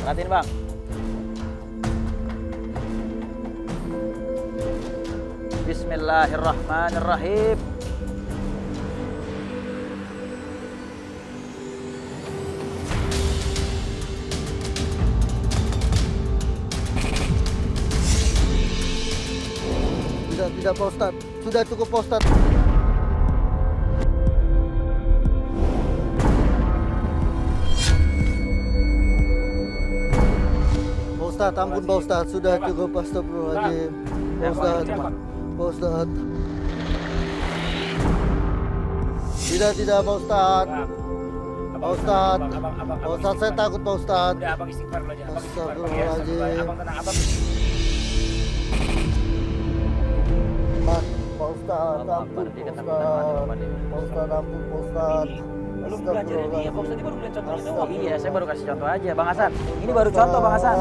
Perhatiin bang. Bismillahirrahmanirrahim. Tidak Pak Ustadz, sudah cukup Pak Ustadz. Pak Ustadz, ampun Pak Ustadz, sudah cukup. Astagfirullahaladzim. Pak Ustadz, Pak Ustadz. Tidak Pak Ustadz. Pak Ustadz, Pak Ustadz, saya takut Pak Ustadz. Udah abang istighfar dulu aja. Abang istighfar. Astagfirullahaladzim. Abang tenang, abang. Pak Ustadz, ampun Pak Ustadz. Pak Ustadz, ampun Pak Ustadz. Belum belajar ini ya, Pak Ustadz, ini baru belajar contohnya doang. Iya, saya baru kasih contoh aja, Bang Hasan. Ini baru contoh, Bang Hasan.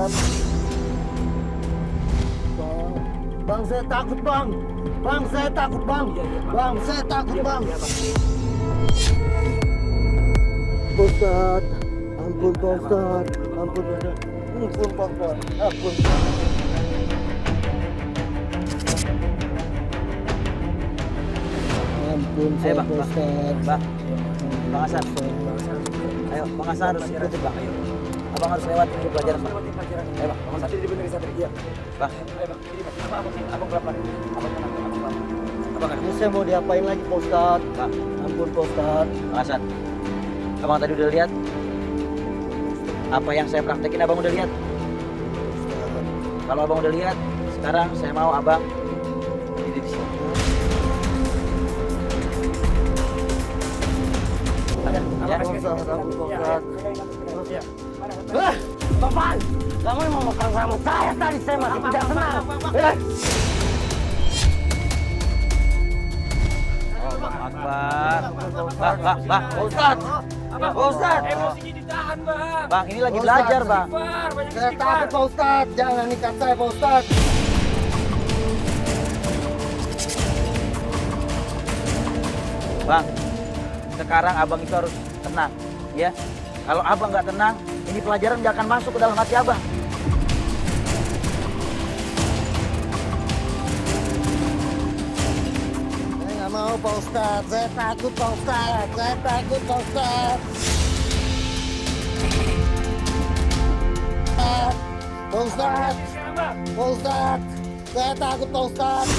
Bang, saya takut bang. Bang, saya takut bang. Bang, saya takut bang. Pak Ustadz, ampun Pak Ustadz. Ampun Pak Ustadz. Ampun Pak Ustadz. Ampun. Ampun Ayo saya bang, Pak Ustadz. Bang, Bang Hasan. Ayo, Bang Hasan harus ikutin bang. Ayo. Abang harus lewat ini pelajaran bang. Ayo bang, Bang Hasan. Satri dibenerin Satri, iya. Bang, Ayo bang, ini bang. Abang pelan-pelan. Abang tenang, abang pelan. abang kan? Ini saya mau diapain lagi Pak Ustadz? Bang, Ampun Pak Ustadz. Bang Hasan. Abang tadi udah lihat? Apa yang saya praktekin abang udah lihat? Kalau abang udah lihat, sekarang saya mau abang berdiri di sini. Ada, ya. Pak Ustadz, ampun Pak Ustadz. Iya. Bapak, kamu yang mau makan sama saya tadi, saya masih tidak tenang. Allahu Akbar. Bang, Ustaz. Ustaz. Emosinya ditahan, bang. Bang, ini lagi belajar, Bang. Istighfar, banyak Saya istighfar. takut Pak Ustadz, jangan ikat saya Pak Ustadz. Bang, sekarang abang itu harus tenang, ya. Kalau abang nggak tenang, ini pelajaran nggak akan masuk ke dalam hati abang. Saya nggak mau Pak Ustadz, saya takut Pak Ustadz, saya takut Pak Ustadz. Pak Ustadz, Sekarang, bang. Pak Ustadz, saya takut Pak Ustadz.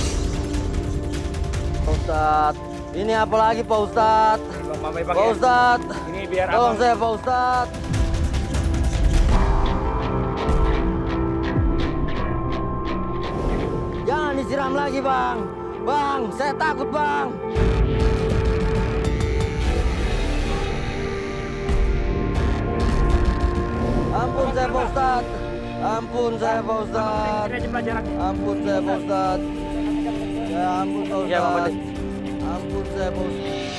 Pak Ustadz, ini apa lagi Pak Ustadz? Bang, mamai bang Pak ya. Ustadz, Ini biar tolong abang. saya Pak Ustadz. Jangan disiram lagi Bang. Bang, saya takut Bang. Ampun saya Pak Ustadz. Ampun saya Pak Ustadz. Ini aja pelajaran. Ampun saya Pak Ustadz. Ya ampun Pak Ya, Bang Ustadz. Bandi. Ampun saya Pak Ustadz.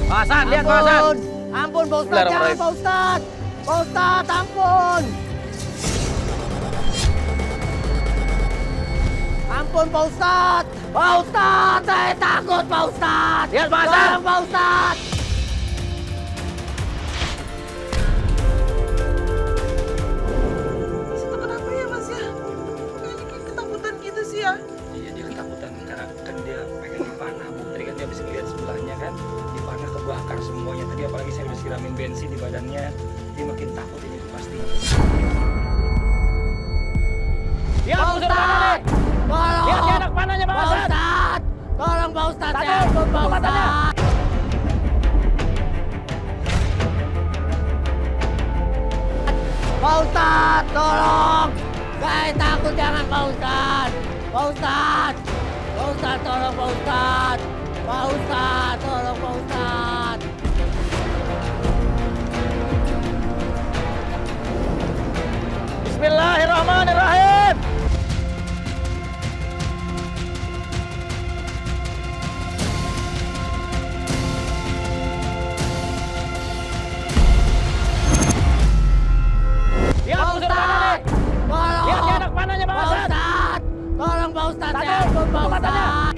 Bang Hasan, lihat Bang Hasan. Ampun. Ampun Pak Ustadz, jangan Bismillahirrahmanirrahim. Pak Ustadz. Pak Ustadz, ampun. Ampun Pak Ustadz. Pak Ustadz, saya takut Pak Ustadz. Lihat Bang Hasan. Tolong Pak Ustadz. Itu kenapa ya mas ya? Kayaknya kayak ketakutan gitu sih ya. Iya, dia ketakutan karena kan dia pengen dipanah, Bu. Tadi kan dia habis ngeliat sebelahnya kan, dipanah kebakar semuanya. Tadi apalagi saya udah siramin bensin di badannya, dia makin takut ini pasti. Lihat Pak musuh mana nih? Ustadz. Tolong. Lihat dia anak panahnya Bang Pak Hasan. Ustadz. Tolong Pak Ustadz, Satu, saya takut Pak tutup matanya. Ustadz. Pak Ustadz, tolong. Saya takut, jangan Pak Ustadz. Pak Ustadz. Pak Ustadz, tolong Pak Ustadz. Pak Ustadz, tolong Pak Ustadz. Bismillahirrahmanirrahim. Lihat Pak musuh mana nih? Ustadz. Tolong. Lihat dia anak panahnya Bang Pak Hasan. Ustadz. Tolong Pak Ustadz, Satu, saya takut Pak tutup matanya. Ustadz.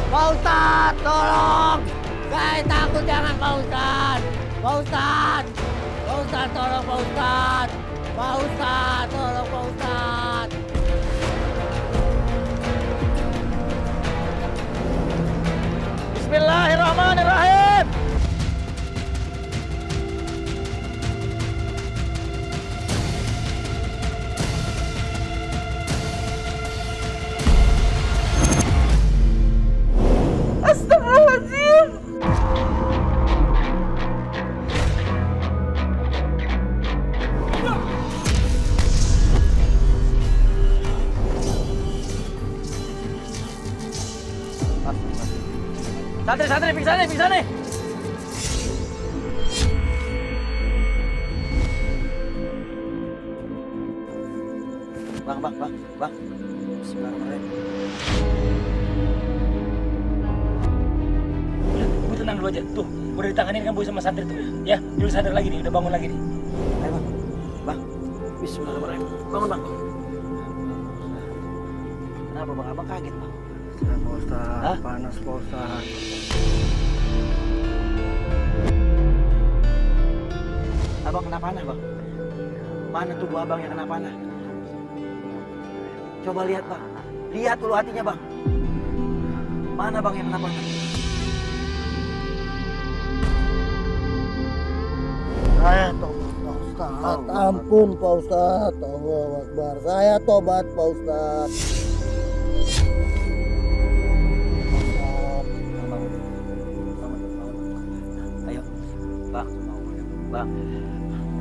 Pak Ustadz, tolong! Saya takut, jangan Pak Ustadz! Pak Ustadz! Pak Ustadz, tolong Pak Ustadz! Pak Ustadz, tolong Pak Ustadz! Bismillahirrahmanirrahim. Astagfirullahaladzim. Santri, pingsan nih. Bang. Bismillahirrahmanirrahim. Udah, ibu tenang dulu aja. Tuh, udah ditanganin kan boy sama santri tuh. Ya, dia udah sadar lagi nih, udah bangun lagi nih. Ayo bang. Bismillahirrahmanirrahim. Bangun bang. Kenapa bang? Abang kaget bang? Pak Ustadz, Hah? panas Pak Ustadz. Abang kena panah bang. Mana tubuh abang yang kena panah? Coba lihat bang. Lihat dulu hatinya bang. Mana bang yang kena panah? Saya tobat Pak Ustadz. Ampun Pak Ustadz. Allahu Akbar. Saya tobat Pak Ustadz. Ayo, bang,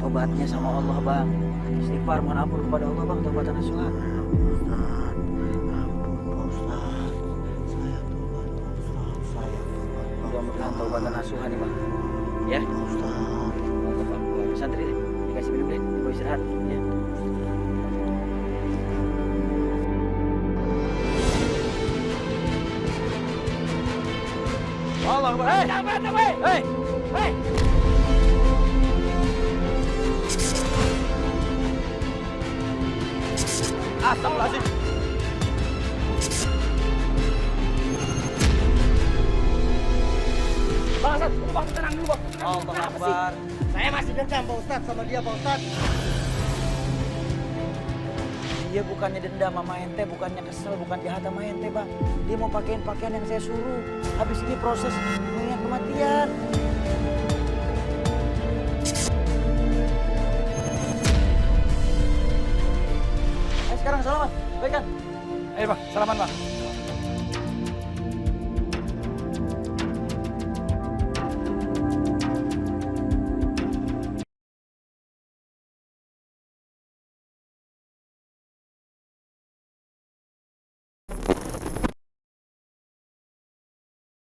tobatnya sama Allah bang. Istighfar, mohon ampun kepada Allah bang, tobatan nasuha. Mudah-mudahan tobatan nasuha nih bang. Ya, santri deh, dikasih minum deh, gue istirahat. Ya. Allah Akbar. Hei. Astagfirullahaladzim. Bang, tenang dulu bang. Allah Akbar. Saya masih dendam Pak Ustadz sama dia Pak Ustadz. Dia bukannya dendam sama ente, bukannya kesel, bukan jahat sama ente bang. Dia mau pakein pakaian yang saya suruh. Habis ini proses mengingat kematian. Sekarang salaman, baik kan? Ayo bang, salaman bang.